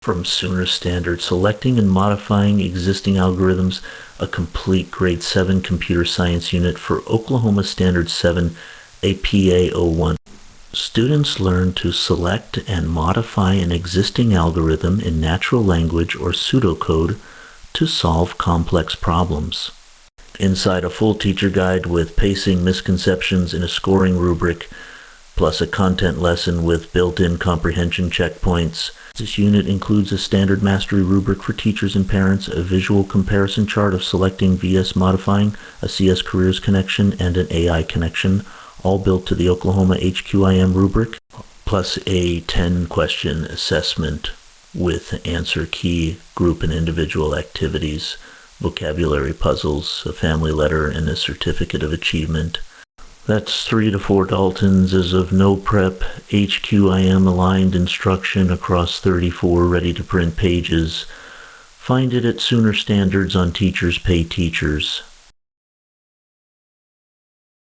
From Sooner Standard, selecting and modifying existing algorithms, a complete grade 7 computer science unit for Oklahoma Standard 7.AP.A.01. Students learn to select and modify an existing algorithm in natural language or pseudocode to solve complex problems. Inside a full teacher guide with pacing, misconceptions, and a scoring rubric, plus a content lesson with built-in comprehension checkpoints. This unit includes a standard mastery rubric for teachers and parents, a visual comparison chart of selecting vs modifying, a CS careers connection, and an AI connection, all built to the Oklahoma HQIM rubric, plus a 10-question assessment with answer key, group and individual activities, vocabulary puzzles, a family letter, and a certificate of achievement. That's 3 to 4 Daltons as of no prep, HQIM aligned instruction across 34 ready to print pages. Find it at Sooner Standards on Teachers Pay Teachers.